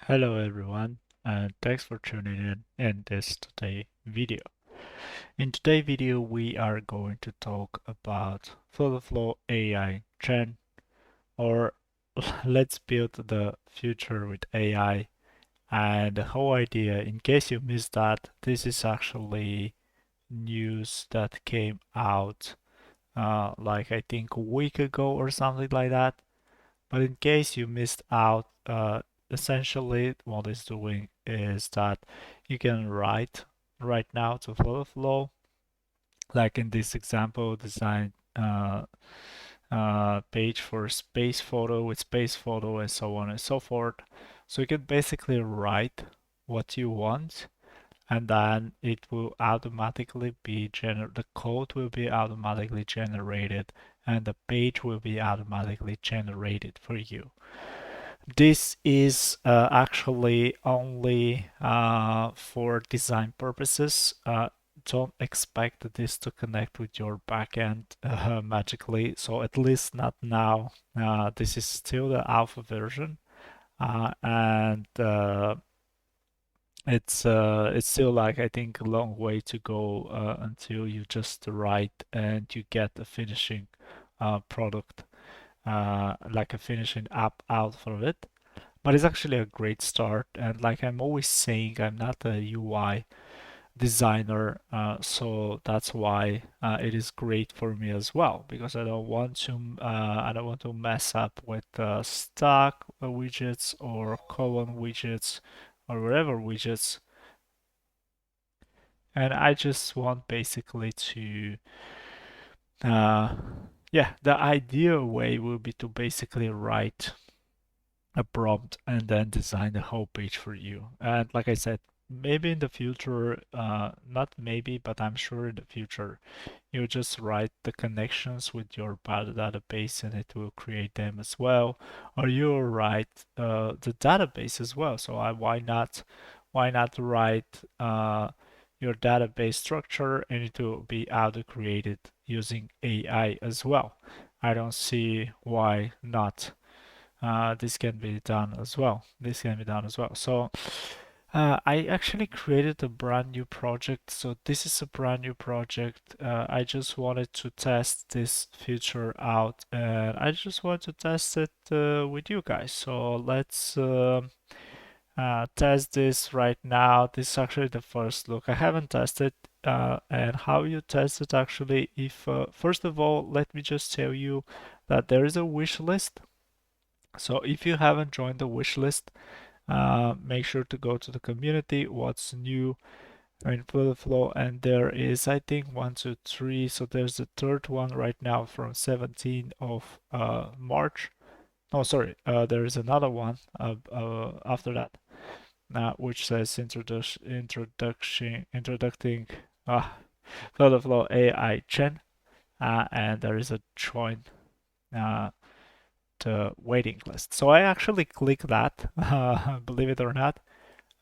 Hello everyone, and thanks for tuning in this today video. In today's video, we are going to talk about FlutterFlow AI Gen, or let's build the future with AI. And the whole idea, in case you missed that, this is actually news that came out like I think a week ago or something like that. But in case you missed out, essentially what it's doing is that you can write right now to FlutterFlow, like in this example, design page for space photo with space photo and so on and so forth. So you can basically write what you want, and then it will automatically be the code will be automatically generated, and the page will be automatically generated for you. This is actually only for design purposes. Don't expect this to connect with your backend magically, so at least not now. This is still the alpha version, and it's still like I think a long way to go until you just write and you get a finishing product, like a finishing app out of it. But it's actually a great start. And like I'm always saying, I'm not a UI designer, so that's why it is great for me as well, because I don't want to mess up with stock widgets or column widgets or whatever widgets. And I just want basically to yeah, the ideal way will be to basically write a prompt and then design the whole page for you. And like I said, maybe in the future, not maybe, but I'm sure in the future, you just write the connections with your database and it will create them as well. Or you'll write the database as well. So why not write your database structure and it will be auto-created using AI as well. I don't see why not. This can be done as well. This can be done as well. So I actually created a brand new project. So this is a brand new project. I just wanted to test this feature out, and I just want to test it with you guys. So let's test this right now. This is actually the first look. I haven't tested, and how you test it actually. If first of all, let me just tell you that there is a wish list. So if you haven't joined the wish list, make sure to go to the community, what's new in FlutterFlow, and there is, I think, 1, 2, 3. So there's the third one right now from 17th of March. Oh, sorry, there is another one after that, which says introducing FlutterFlow AI Gen, and there is a join waiting list. So I actually click that, believe it or not.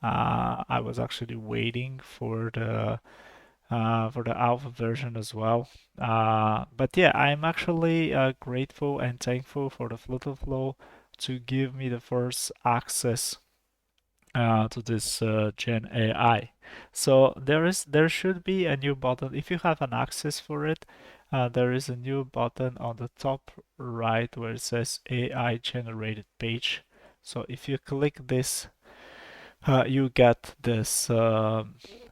I was actually waiting for the alpha version as well. But yeah, I'm actually grateful and thankful for the FlutterFlow to give me the first access to this Gen AI. So there should be a new button if you have an access for it. There is a new button on the top right where it says AI generated page. So if you click this, you get this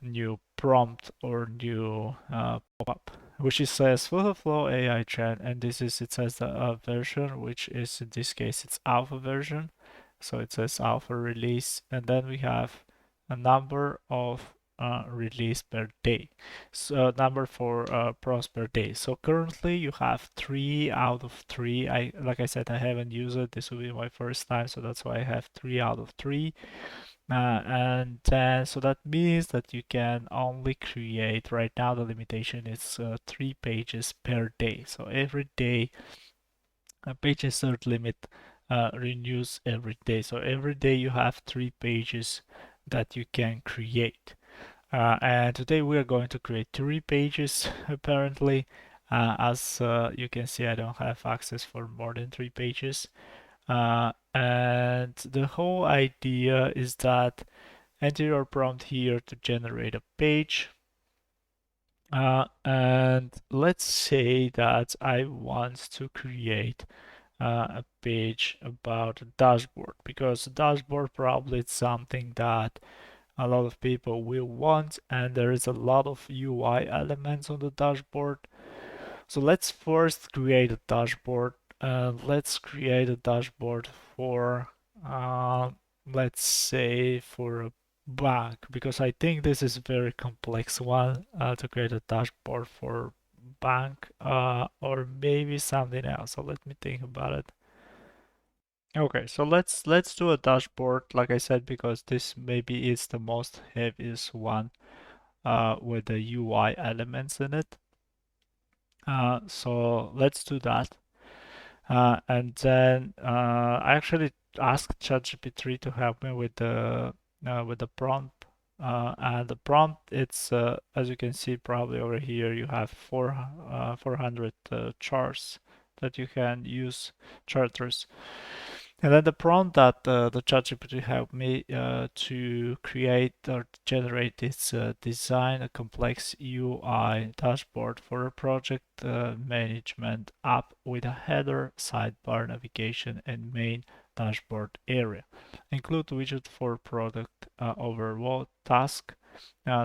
new prompt or new pop-up, which it says FlutterFlow AI Gen, and it says the version, which is in this case it's alpha version. So it says alpha release, and then we have a number of release per day. So number for prompts per day. So currently you have 3 out of 3. Like I said, I haven't used it. This will be my first time, so that's why I have 3 out of 3. And then, so that means that you can only create, right now the limitation is 3 pages per day. So every day, a page insert limit renews every day. So every day you have 3 pages that you can create. And today we are going to create 3 pages apparently. As you can see, I don't have access for more than 3 pages. And the whole idea is that enter your prompt here to generate a page. And let's say that I want to create a page about a dashboard, because a dashboard probably is something that a lot of people will want, and there is a lot of UI elements on the dashboard. So let's first create a dashboard. Let's create a dashboard for, uh, let's say, for a bank, because I think this is a very complex one to create a dashboard for bank, or maybe something else. So let me think about it. Okay, so let's do a dashboard, like I said, because this maybe is the most heaviest one with the UI elements in it. So let's do that. And then I actually asked ChatGPT to help me with the prompt. And the prompt, it's as you can see probably over here, you have 400 charts that you can use, charters. And then the prompt that the ChatGPT helped me to create or generate is design a complex UI dashboard for a project management app with a header, sidebar, navigation, and main dashboard area. Include widget for product overall task,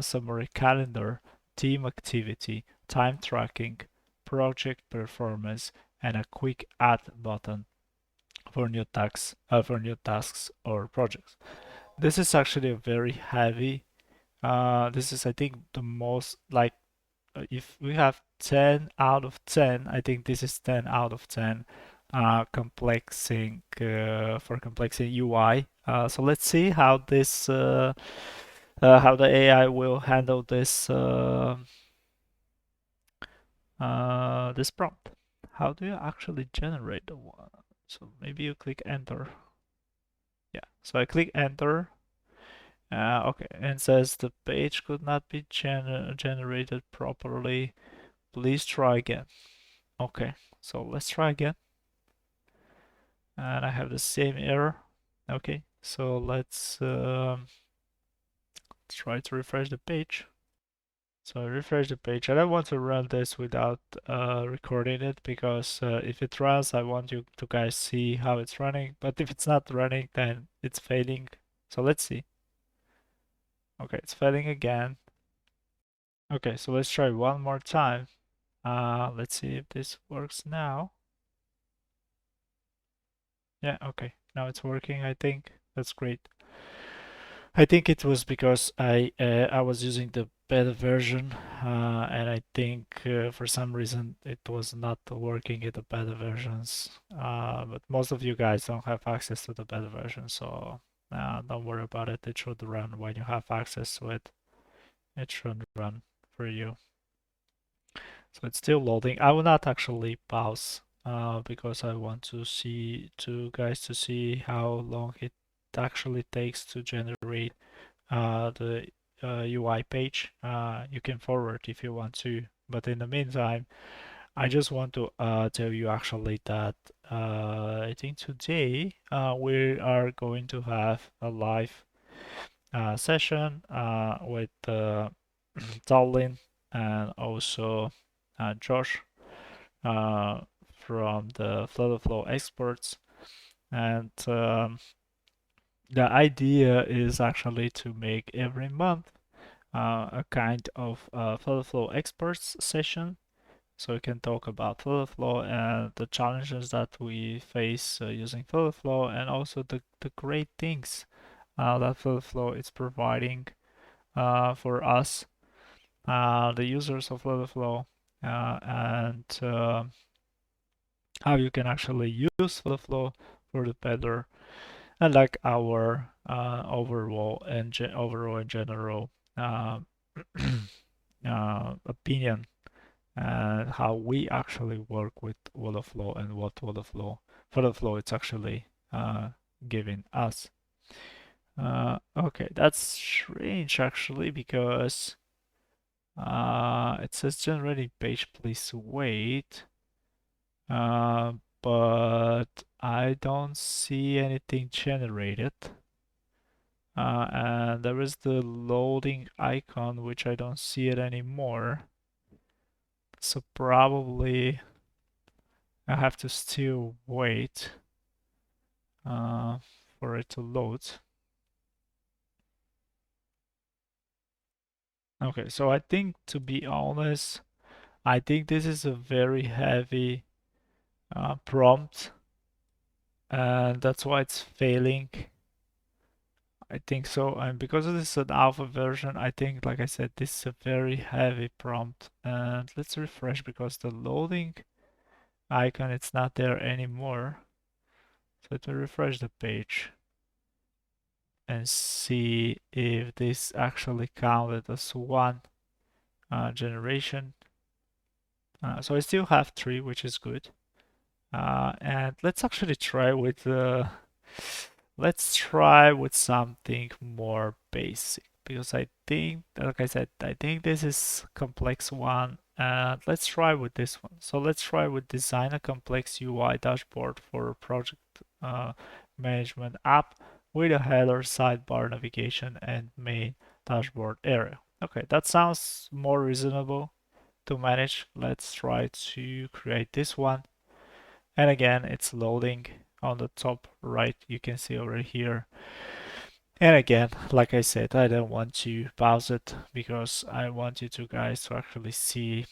summary calendar, team activity, time tracking, project performance, and a quick add button for new tasks or projects. This is actually a very heavy. This is, I think, the most like if we have 10 out of 10, I think this is 10 out of 10 complexing for complexing UI. So let's see how this how the AI will handle this prompt. How do you actually generate the one? So maybe you click enter. Yeah, so I click enter. Okay, and says the page could not be generated properly. Please try again. Okay, so let's try again. And I have the same error. Okay, so let's try to refresh the page. So I refresh the page. I don't want to run this without recording it, because if it runs, I want you to guys see how it's running. But if it's not running, then it's failing. So let's see. Okay, it's failing again. Okay, so let's try one more time. Let's see if this works now. Yeah, okay. Now it's working, I think. That's great. I think it was because I was using the beta version, and I think for some reason it was not working in the beta versions. But most of you guys don't have access to the beta version, so don't worry about it. It should run when you have access to it. It should run for you. So it's still loading. I will not actually pause because I want to see guys to see how long it actually takes to generate the UI page. You can forward if you want to, but in the meantime, I just want to tell you actually that I think today we are going to have a live session with Tallinn and also Josh uh, from the FlutterFlow experts. And the idea is actually to make every month a kind of FlutterFlow experts session. So we can talk about FlutterFlow and the challenges that we face using FlutterFlow, and also the great things that FlutterFlow is providing for us, the users of FlutterFlow, and how you can actually use FlutterFlow for the better, and like our overall and general uh, opinion, and how we actually work with FlutterFlow and what FlutterFlow it's actually giving us. Okay, that's strange actually, because it says generating page, please wait. but I don't see anything generated. And there is the loading icon, which I don't see it anymore. So probably I have to still wait for it to load. Okay, so I think, to be honest, I think this is a very heavy prompt, and that's why it's failing. I think so, and because this is an alpha version, I think, like I said, this is a very heavy prompt. And let's refresh, because the loading icon, it's not there anymore. So let me refresh the page and see if this actually counted as one generation. So I still have 3, which is good. And let's actually try with something more basic, because I think, like I said, I think this is complex one. And let's try with this one. So let's try with design a complex UI dashboard for a project management app with a header, sidebar, navigation, and main dashboard area. Okay, that sounds more reasonable to manage. Let's try to create this one. And again, it's loading on the top right. You can see over here. And again, like I said, I don't want to pause it, because I want you guys to actually see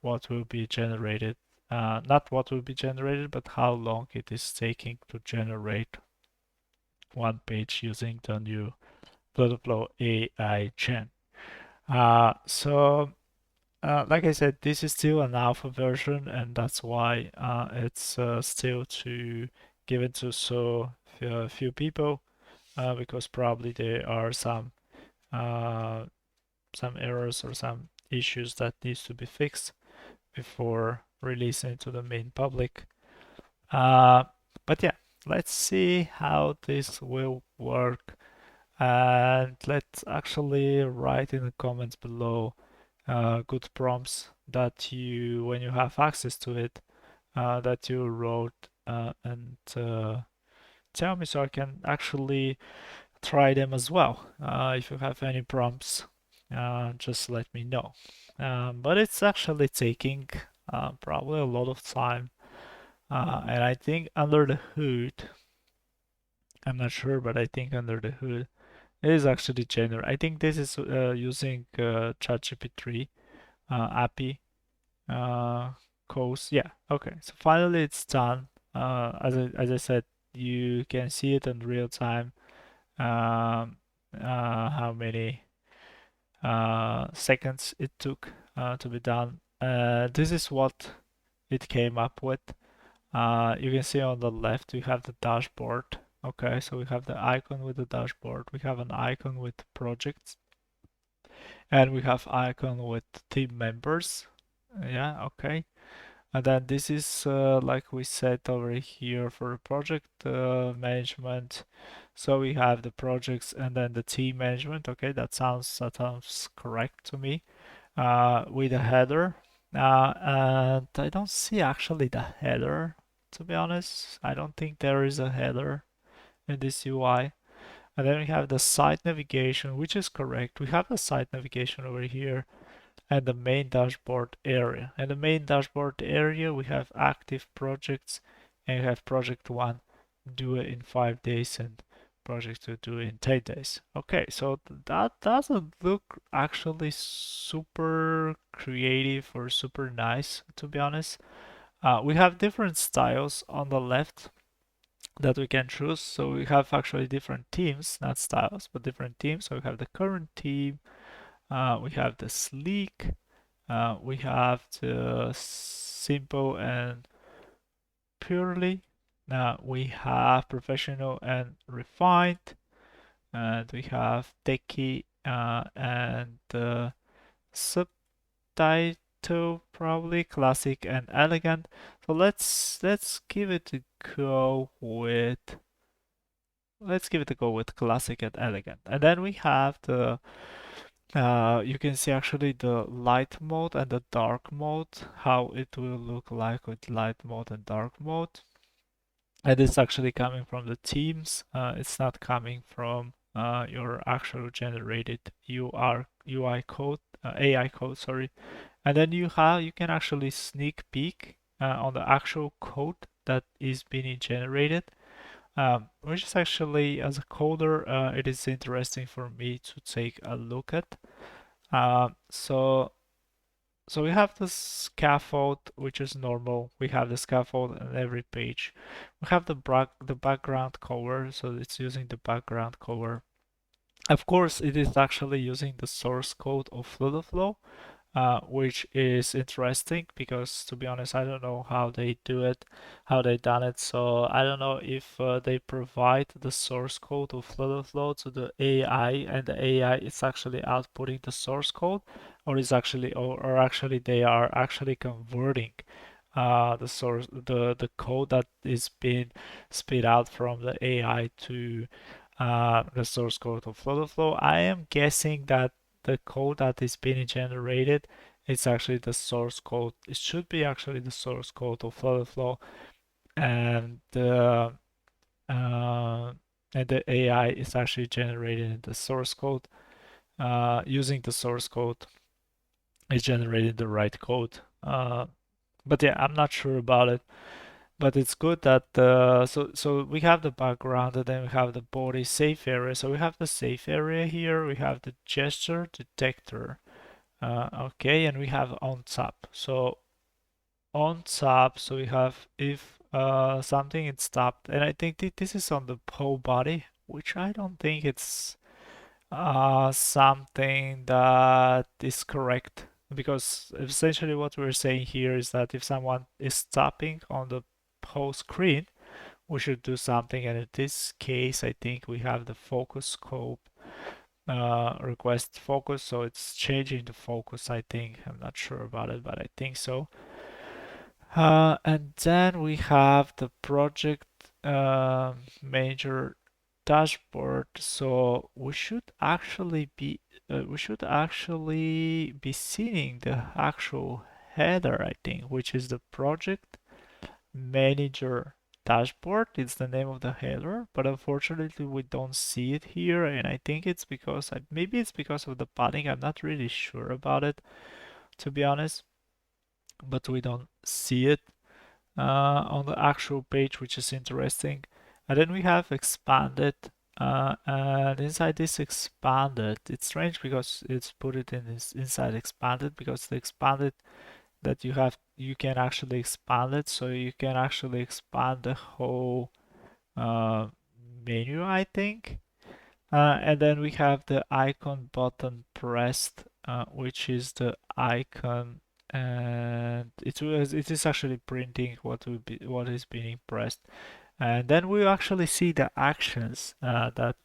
what will be generated. Not what will be generated, but how long it is taking to generate one page using the new FlutterFlow AI Gen. Like I said, this is still an alpha version, and that's why it's still to given to so few people, because probably there are some errors or some issues that needs to be fixed before releasing to the main public. But yeah, let's see how this will work, and let's actually write in the comments below good prompts that you, when you have access to it, that you wrote, and tell me, so I can actually try them as well. If you have any prompts, just let me know. But it's actually taking probably a lot of time, and I think under the hood, I'm not sure, but I think under the hood it is actually general. I think this is using ChatGPT API codes. Yeah, okay. So finally it's done. As I said, you can see it in real time. How many seconds it took to be done. This is what it came up with. You can see on the left we have the dashboard. Okay, so we have the icon with the dashboard. We have an icon with projects, and we have icon with team members. Yeah, okay. And then this is like we said over here for project management. So we have the projects and then the team management. Okay, that sounds correct to me. With a header. And I don't see actually the header, to be honest. I don't think there is a header in this UI. And then we have the site navigation, which is correct. We have the site navigation over here, and the main dashboard area. And the main dashboard area, we have active projects, and we have project 1, do it in 5 days, and project 2, do it in 10 days. Okay, so that doesn't look actually super creative or super nice, to be honest. We have different styles on the left that we can choose. So we have actually different teams, not styles, but different teams. So we have the current team, we have the sleek, we have the simple and purely. Now we have professional and refined, and we have techie and subtitle, probably classic and elegant. So let's give it a go with classic and elegant. And then we have the You can see actually the light mode and the dark mode, how it will look like with light mode and dark mode. And it's actually coming from the themes. It's not coming from your actual generated UI code, AI code, sorry. And then you can actually sneak peek on the actual code that is being generated, which is actually, as a coder, it is interesting for me to take a look at. So we have the scaffold, which is normal. We have the scaffold on every page. We have the background cover, so it's using the background cover. Of course, it is actually using the source code of FlutterFlow, which is interesting because, to be honest, I don't know how they do it, how they done it. So I don't know if they provide the source code of FlutterFlow to the AI, and the AI is actually outputting the source code, or is actually, or actually they are actually converting the code that is being spit out from the AI to the source code of FlutterFlow. I am guessing that the code that is being generated is actually the source code. It should be actually the source code of FlutterFlow, and the AI is actually generating the source code. Using the source code, is generating the right code. But yeah, I'm not sure about it. But it's good that so we have the background, and then we have the body safe area. So we have the safe area here. We have the gesture detector. Okay, and we have on top. So on top, so we have if something is stopped, and I think this is on the whole body, which I don't think it's something that is correct, because essentially what we're saying here is that if someone is tapping on the whole screen, we should do something. And in this case, I think we have the focus scope request focus, so it's changing the focus, I think. I'm not sure about it, but I think so. And then we have the project manager dashboard. So we should actually be seeing the actual header, I think, which is the project manager dashboard. It's the name of the header, but unfortunately we don't see it here, and I think it's because maybe it's because of the padding. I'm not really sure about it, to be honest, but we don't see it on the actual page, which is interesting. And then we have expanded, and inside this expanded, it's strange because it's put it in this inside expanded, because the expanded that you can actually expand it, so you can actually expand the whole uh, menu, I think. And then we have the icon button pressed, which is the icon, and it is actually printing what is being pressed. And then we actually see the actions that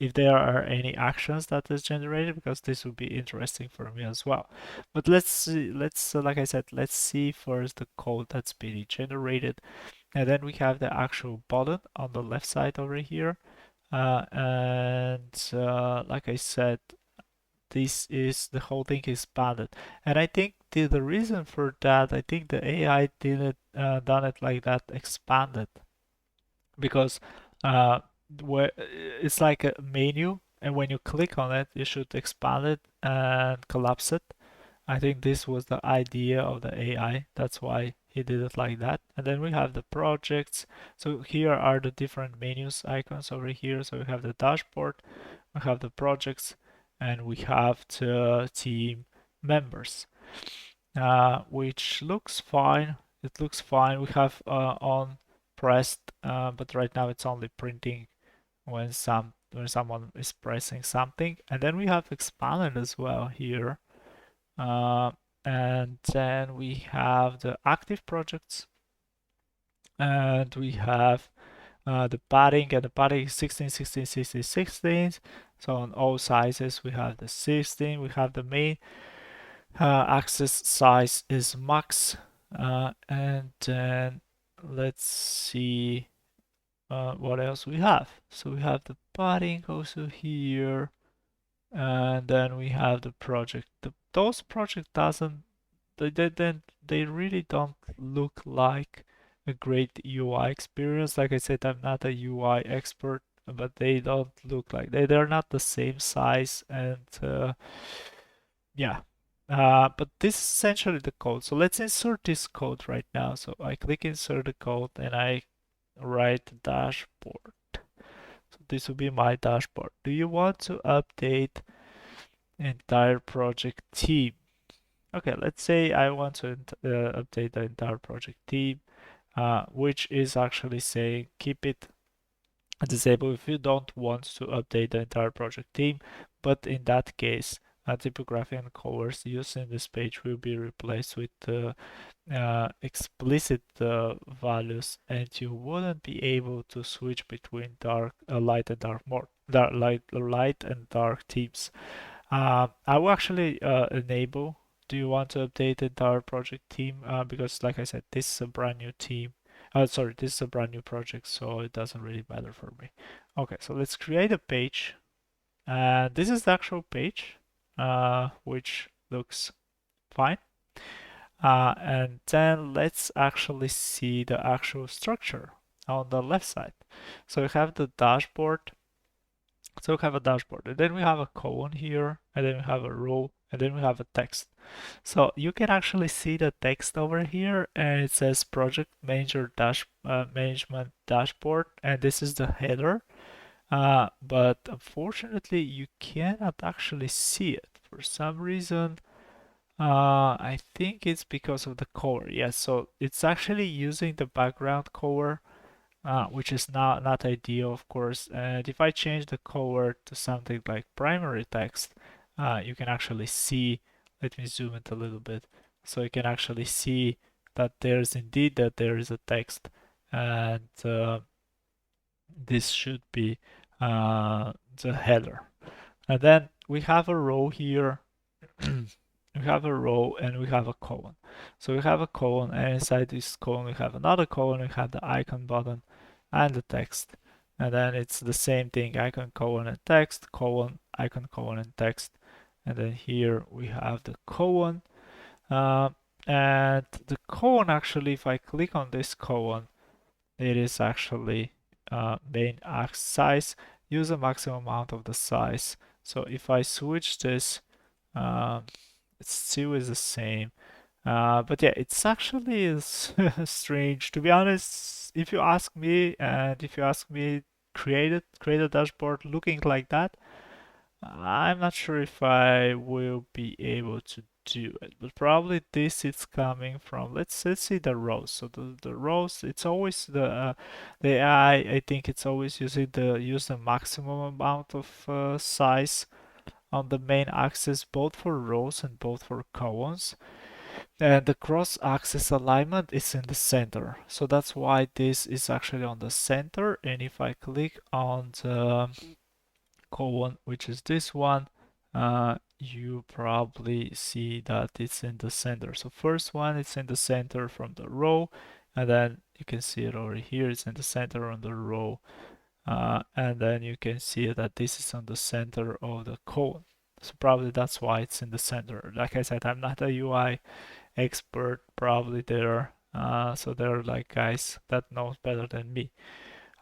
if there are any actions that is generated, because this would be interesting for me as well. But let's see, like I said, let's see first the code that's being generated, and then we have the actual button on the left side over here. And like I said, this is the whole thing is padded, and I think the reason for that, I think the AI didn't done it like that, expanded, because uh, where it's like a menu, and when you click on it, you should expand it and collapse it. I think this was the idea of the AI. That's why he did it like that. And then we have the projects. So here are the different menus icons over here. So we have the dashboard, we have the projects, and we have the team members, which looks fine. It looks fine. We have on pressed, but right now it's only printing when someone is pressing something. And then we have expanded as well here. Uh, and then we have the active projects, and we have the padding, and the padding is 16, 16, 16, 16. So on all sizes, we have the 16. We have the main axis size is max. And then let's see what else we have. So we have the padding also here. And then we have the project. Those project doesn't they really don't look like a great UI experience. Like I said, I'm not a UI expert, but they don't look like they're not the same size and yeah. But this is essentially the code. So let's insert this code right now. So I click insert the code and I write dashboard. So this will be my dashboard. Do you want to update entire project team? Okay, let's say I want to update the entire project team, which is actually saying keep it disabled if you don't want to update the entire project team. But in that case, typography and colors used in this page will be replaced with explicit values, and you wouldn't be able to switch between light and dark mode, light and dark themes. I will actually enable. Do you want to update the entire project team? Because like I said, this is a brand new team. Sorry, this is a brand new project, so it doesn't really matter for me. Okay, so let's create a page. And this is the actual page, which looks fine. And then let's actually see the actual structure on the left side. So we have the dashboard. So we have a dashboard, and then we have a column here, and then we have a row, and then we have a text. So you can actually see the text over here, and it says Project Manager Management Dashboard, and this is the header. But unfortunately, you cannot actually see it for some reason. I think it's because of the color. Yes, so it's actually using the background color, which is not ideal, of course. And if I change the color to something like primary text, you can actually see. Let me zoom it a little bit, so you can actually see that there is a text, and this should be the header. And then we have a row here. We have a row and we have a column. So we have a column, and inside this column we have another column. We have the icon button and the text. And then it's the same thing, icon, colon, and text, colon, icon, colon, and text. And then here we have the colon. And the colon, actually, if I click on this colon, it is actually main axe size. Use a maximum amount of the size. So if I switch this, it still is the same. But yeah, it's actually is strange. To be honest, if you ask me, and if you ask me, create a dashboard looking like that, I'm not sure if I will be able to do it. But probably this is coming from, let's see the rows. So the rows, it's always the AI. I think it's always using use the maximum amount of size on the main axis, both for rows and both for columns. And the cross-axis alignment is in the center. So that's why this is actually on the center. And if I click on the column, which is this one, you probably see that it's in the center. So first one, it's in the center from the row, and then you can see it over here, it's in the center on the row. And then you can see that this is on the center of the column. So probably that's why it's in the center. Like I said, I'm not a UI expert, probably there. So they're like guys that knows better than me.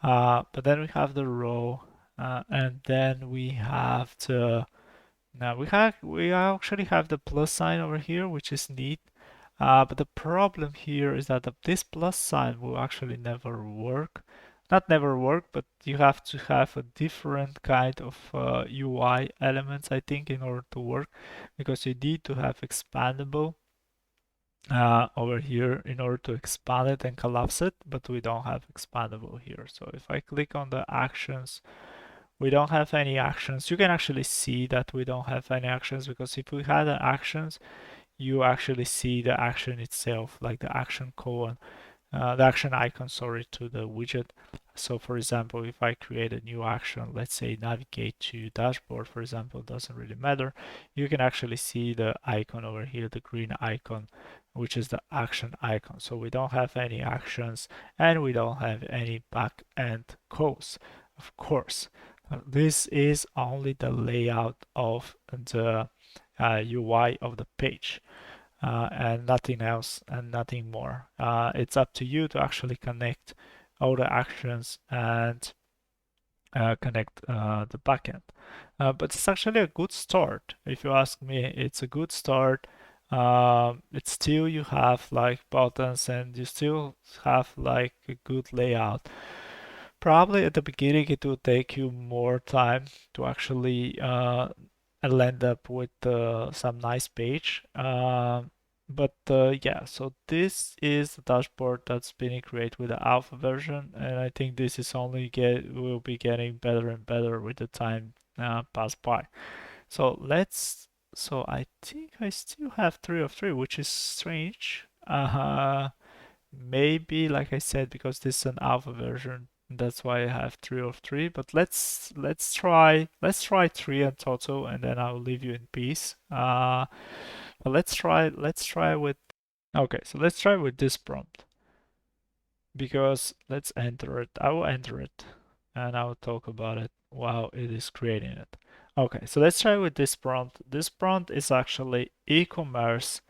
But then we have the row, and then we have the now we actually have the plus sign over here, which is neat. But the problem here is that this plus sign will actually never work. Not never work, but you have to have a different kind of UI elements, I think, in order to work, because you need to have expandable over here in order to expand it and collapse it, but we don't have expandable here. So if I click on the actions, we don't have any actions. You can actually see that we don't have any actions, because if we had actions, you actually see the action itself, like the action colon, the action icon, sorry, to the widget. So for example, if I create a new action, let's say navigate to dashboard, for example, doesn't really matter. You can actually see the icon over here, the green icon, which is the action icon. So we don't have any actions, and we don't have any back-end calls, of course. This is only the layout of the UI of the page. And nothing else and nothing more. It's up to you to actually connect all the actions and connect the backend. But it's actually a good start. If you ask me, it's a good start. It's still you have like buttons and you still have like a good layout. Probably at the beginning it will take you more time to actually land up with some nice page. But yeah, so this is the dashboard that's being created with the alpha version, and I think this is only will be getting better and better with the time pass by. So so I think I still have 3 of 3, which is strange. Maybe like I said, because this is an alpha version, that's why I have 3 of 3. But let's try 3 in total, and then I'll leave you in peace. But let's try with okay. So let's try with this prompt because let's enter it. I will enter it, and I will talk about it while it is creating it. Okay, so let's try with this prompt. This prompt is actually e-commerce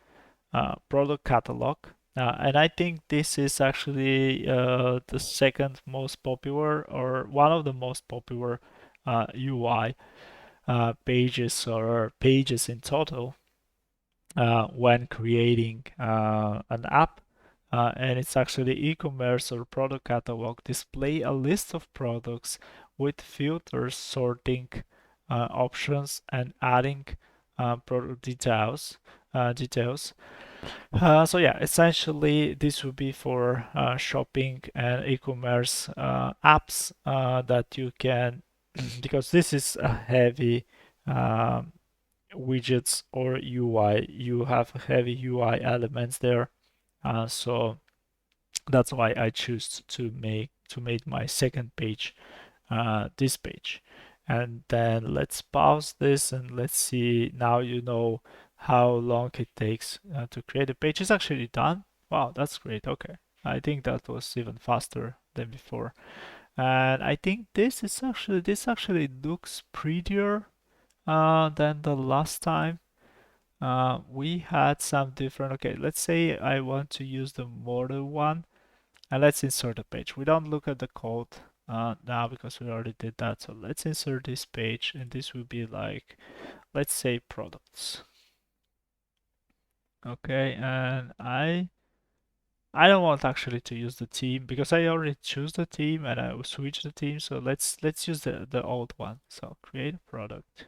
product catalog. And I think this is actually the second most popular or one of the most popular UI pages or pages in total when creating an app. And it's actually e-commerce or product catalog. Display a list of products with filters, sorting options, and adding product details. So yeah, essentially this would be for shopping and e-commerce apps that you can, because this is a heavy widgets or UI. You have heavy UI elements there, so that's why I choose to make my second page this page. And then let's pause this and let's see. Now you know how long it takes to create a page. It's actually done. Wow, that's great. Okay. I think that was even faster than before. And I think this actually looks prettier than the last time. We had some different, okay, let's say I want to use the model one. And let's insert a page. We don't look at the code now because we already did that. So let's insert this page, and this will be like, let's say products. Okay, and I don't want actually to use the theme because I already choose the theme and I will switch the theme. So let's use the old one. So create a product.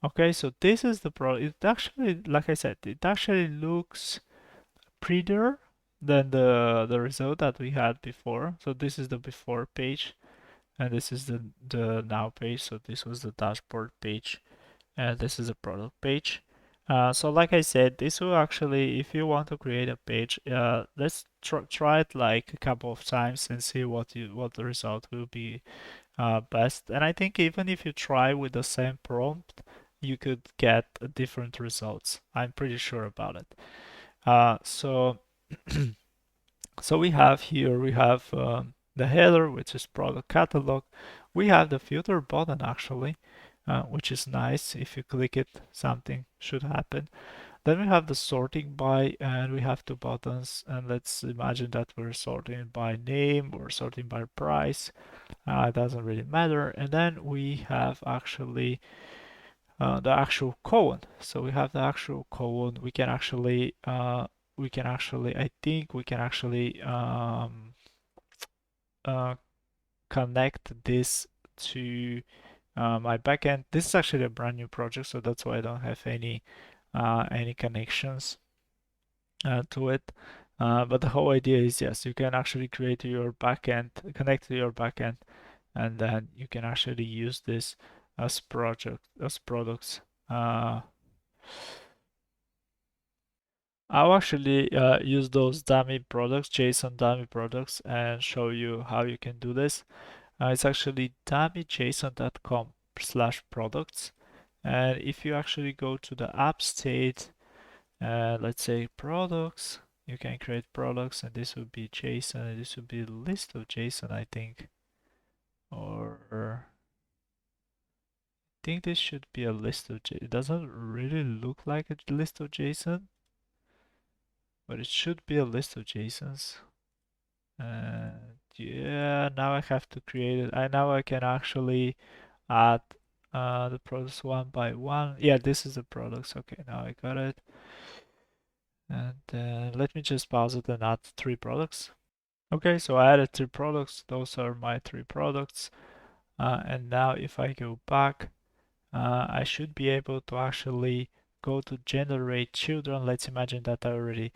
Okay, so this is the product. It actually, like I said, it actually looks prettier than the result that we had before. So this is the before page, and this is the now page. So this was the dashboard page, and this is the product page. So like I said, this will actually, if you want to create a page, let's try it like a couple of times and see what the result will be best. And I think even if you try with the same prompt, you could get different results. I'm pretty sure about it. So so we have the header, which is product catalog. We have the filter button actually, which is nice. If you click it, something should happen. Then we have the sorting by, and we have 2 buttons. And let's imagine that we're sorting by name or sorting by price. It doesn't really matter. And then we have actually the actual colon. So we have the actual colon. I think we can actually uh, connect this to my backend. This is actually a brand new project, so that's why I don't have any connections to it. But the whole idea is yes, you can actually create your backend, connect to your backend, and then you can actually use this as products. I'll actually use those dummy products, JSON dummy products, and show you how you can do this. It's actually dummyjson.com/products. And if you actually go to the app state, let's say products, you can create products, and this would be JSON, and this would be a list of JSON, I think. Or think this should be a list of JSON. It doesn't really look like a list of JSON, but it should be a list of JSONs. And yeah, now I have to create it. Now I can actually add the products one by one. Yeah, this is the products. Okay, now I got it. And let me just pause it and add 3 products. Okay, so I added 3 products. Those are my 3 products. And now if I go back, I should be able to actually go to generate children. Let's imagine that I already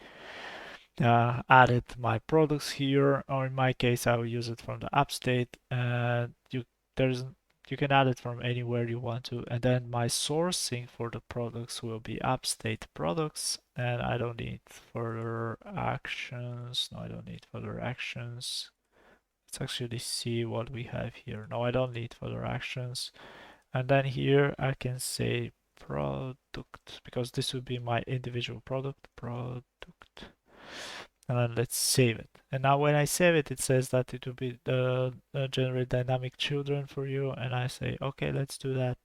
added my products here, or in my case, I will use it from the app state. And you can add it from anywhere you want to. And then my sourcing for the products will be app state products. And I don't need further actions. No, I don't need further actions. Let's actually see what we have here. No, I don't need further actions. And then here I can say product, because this would be my individual product. And then let's save it. And now when I save it, it says that it will be generate dynamic children for you. And I say, okay, let's do that.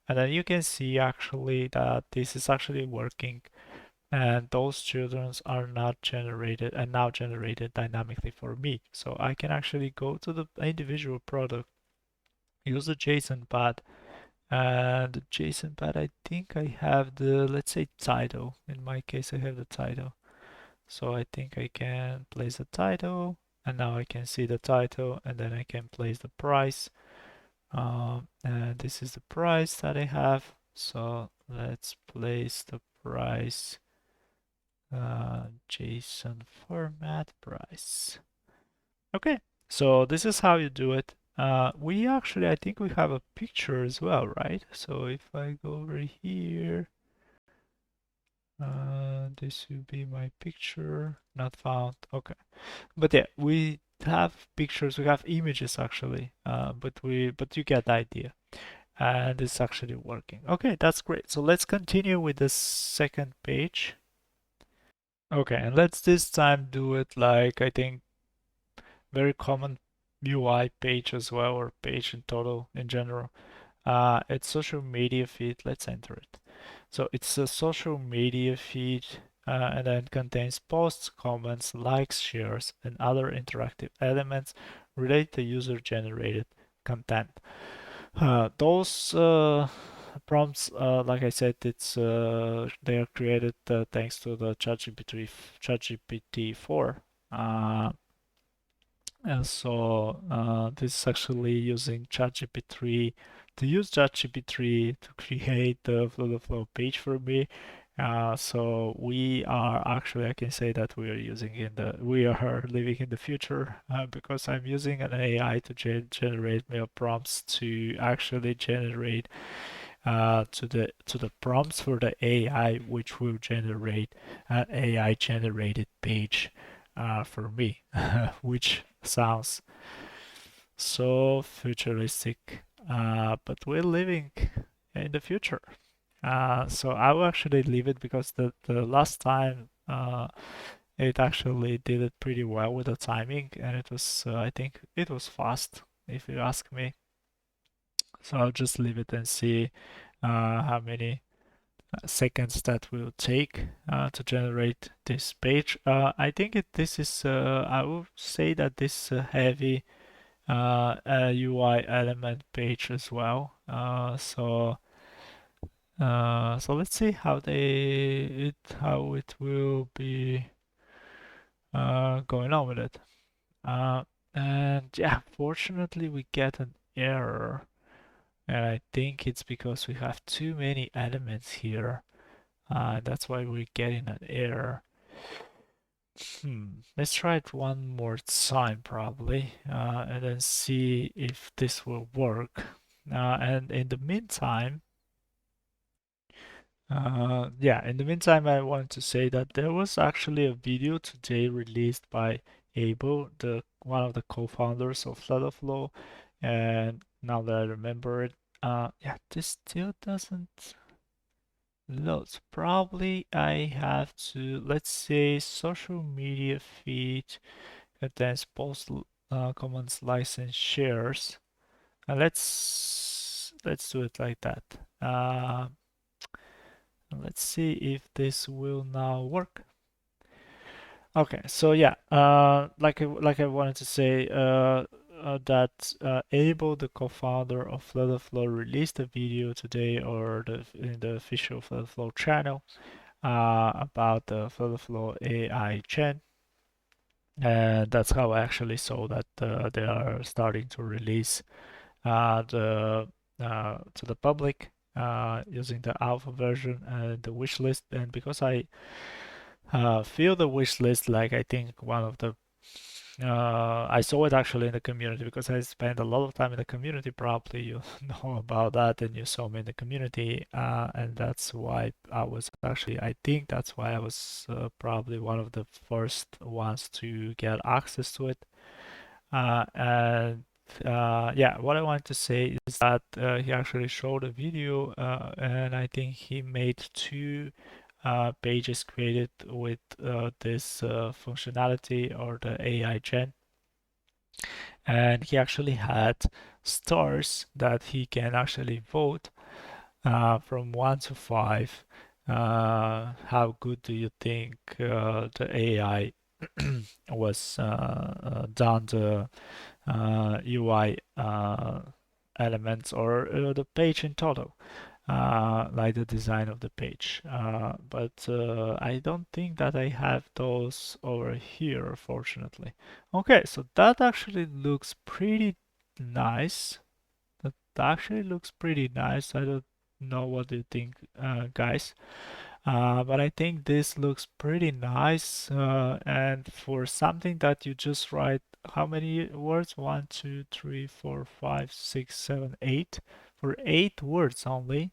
And then you can see actually that this is actually working. And those children are not generated and now generated dynamically for me. So I can actually go to the individual product, use the JSON path, and the JSON path, I think I have the, let's say, title. In my case, I have the title. So I think I can place the title, and now I can see the title, and then I can place the price. And this is the price that I have. So let's place the price, JSON format price. Okay, so this is how you do it. We actually, I think we have a picture as well, right? So if I go over here, this will be my picture, not found. Okay, but yeah, we have pictures, we have images actually, but you get the idea. And it's actually working. Okay, that's great. So let's continue with the second page. Okay, and let's this time do it like, I think, very common UI page as well, or page in total in general. It's social media feed. Let's enter it. So it's a social media feed, and then contains posts, comments, likes, shares, and other interactive elements related to user-generated content. Those prompts, like I said, they are created thanks to the ChatGPT 4. And so this is actually using ChatGPT to use ChatGPT to create the FlutterFlow page for me. So we are actually, I can say that we are living in the future, because I'm using an AI to generate mail prompts to actually generate to the prompts for the AI, which will generate an AI generated page for me, which sounds so futuristic, but we're living in the future. So I will actually leave it because the last time it actually did it pretty well with the timing, and it was I think it was fast, if you ask me. So I'll just leave it and see how many seconds that will take to generate this page. I think this is, I would say that this heavy UI element page as well. So let's see how it will be going on with it. And yeah, fortunately we get an error. And I think it's because we have too many elements here. That's why we're getting an error. Let's try it one more time probably, and then see if this will work. And in the meantime, I want to say that there was actually a video today released by Abel, one of the co-founders of FlutterFlow, and now that I remember it, yeah, this still doesn't load. So probably I have to, let's say, social media feed contains post, comments, likes, and shares. And let's let's do it like that. Let's see if this will now work. Okay, so yeah, like I wanted to say that Abel, the co-founder of FlutterFlow, released a video today, or in the official FlutterFlow channel, about the FlutterFlow AI Gen, and that's how I actually saw that they are starting to release the to the public using the alpha version and the wish list. And because I feel the wish list like, I think one of the I saw it actually in the community because I spent a lot of time in the community. Probably you know about that, and you saw me in the community, and that's why I was actually, I think that's why I was probably one of the first ones to get access to it. And yeah, what I want to say is that he actually showed a video, and I think he made two pages created with this functionality, or the AI Gen. And he actually had stars that he can actually vote from 1 to 5. How good do you think the AI was done the UI elements, or the page in total, like the design of the page. But I don't think that I have those over here, fortunately. Okay, so that actually looks pretty nice. That actually looks pretty nice. I don't know what do you think, guys. But I think this looks pretty nice. And for something that you just write, how many words? 1, 2, 3, 4, 5, 6, 7, 8. For 8 words only,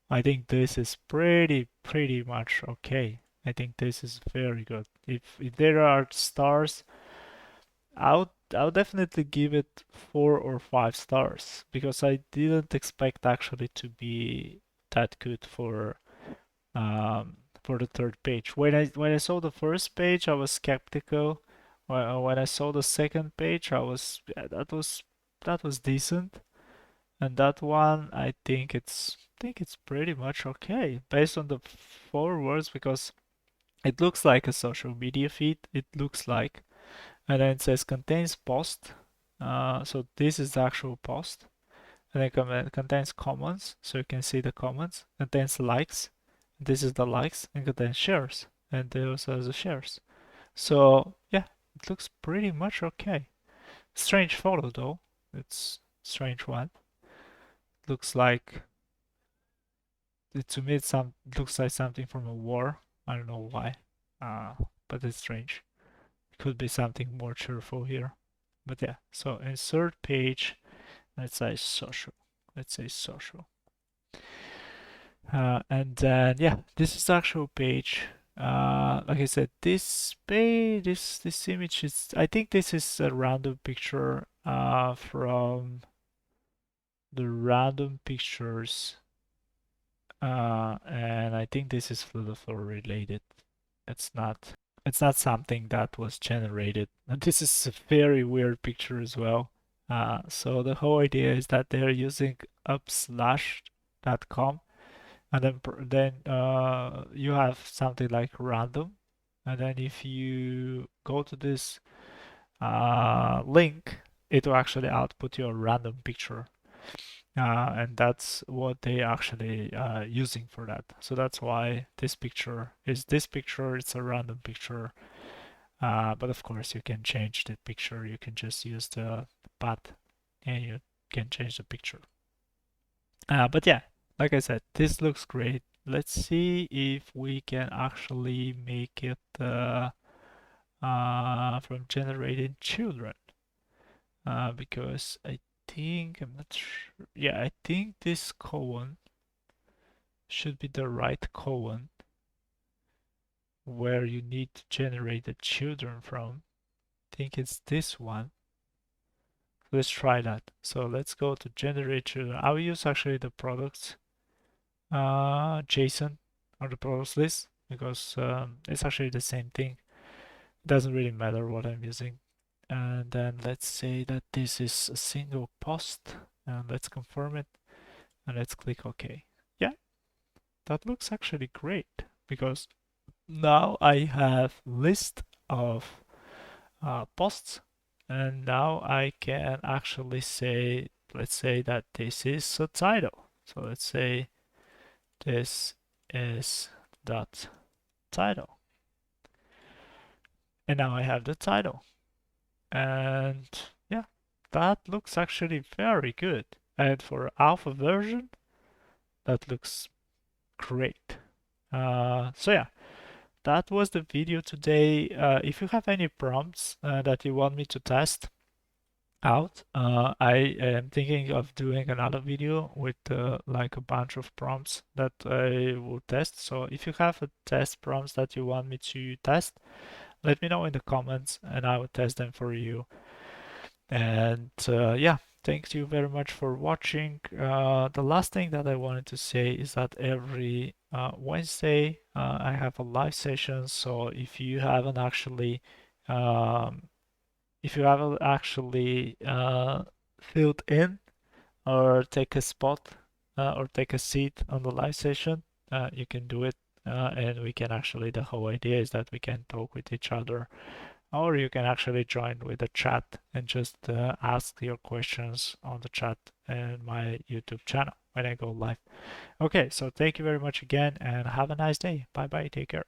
I think this is pretty much okay. I think this is very good. If there are stars, I'll definitely give it 4 or 5 stars, because I didn't expect actually to be that good for the third page. When I saw the first page, I was skeptical. When I saw the second page, I was yeah, that was decent, and that one I think it's pretty much okay based on the 4 words, because it looks like a social media feed. It looks like, and then it says contains post. So this is the actual post, and then contains comments, so you can see the comments. Contains likes, this is the likes, and contains shares, and there also has the shares. So yeah, it looks pretty much okay. Strange photo though. It's strange one. Looks like to me it looks like something from a war. I don't know why, but it's strange. It could be something more cheerful here. But yeah, so insert page. Let's say social. Let's say social. And then yeah, this is the actual page. Like I said, this page, this image is, I think this is a random picture from the random pictures, and I think this is FlutterFlow related. It's not it's not something that was generated. And this is a very weird picture as well. So the whole idea is that they're using upslash.com, and then you have something like random, and then if you go to this link, it will actually output your random picture, and that's what they actually using for that. So that's why this picture is this picture. It's a random picture, but of course you can change the picture. You can just use the path, and you can change the picture. But yeah, like I said, this looks great. Let's see if we can actually make it from generating children. Because I think, I'm not sure. Yeah, I think this colon should be the right colon where you need to generate the children from. I think it's this one. Let's try that. So let's go to generate children. I'll use actually the products JSON or the products list, because it's actually the same thing. It doesn't really matter what I'm using. And then let's say that this is a single post, and let's confirm it. and let's click OK. Yeah, that looks actually great because now I have list of posts, and now I can actually say, let's say that this is a title. So let's say this is dot title, and now I have the title. And yeah, that looks actually very good. And for alpha version, that looks great. So yeah, that was the video today. If you have any prompts that you want me to test out, I am thinking of doing another video with like a bunch of prompts that I will test. So if you have a test prompts that you want me to test, let me know in the comments and I will test them for you. And yeah, thank you very much for watching. The last thing that I wanted to say is that every Wednesday I have a live session. So if you haven't actually um, filled in or take a spot or take a seat on the live session, you can do it. And we can actually, the whole idea is that we can talk with each other, or you can actually join with the chat and just ask your questions on the chat and my YouTube channel when I go live. Okay, so thank you very much again and have a nice day. Bye bye, take care.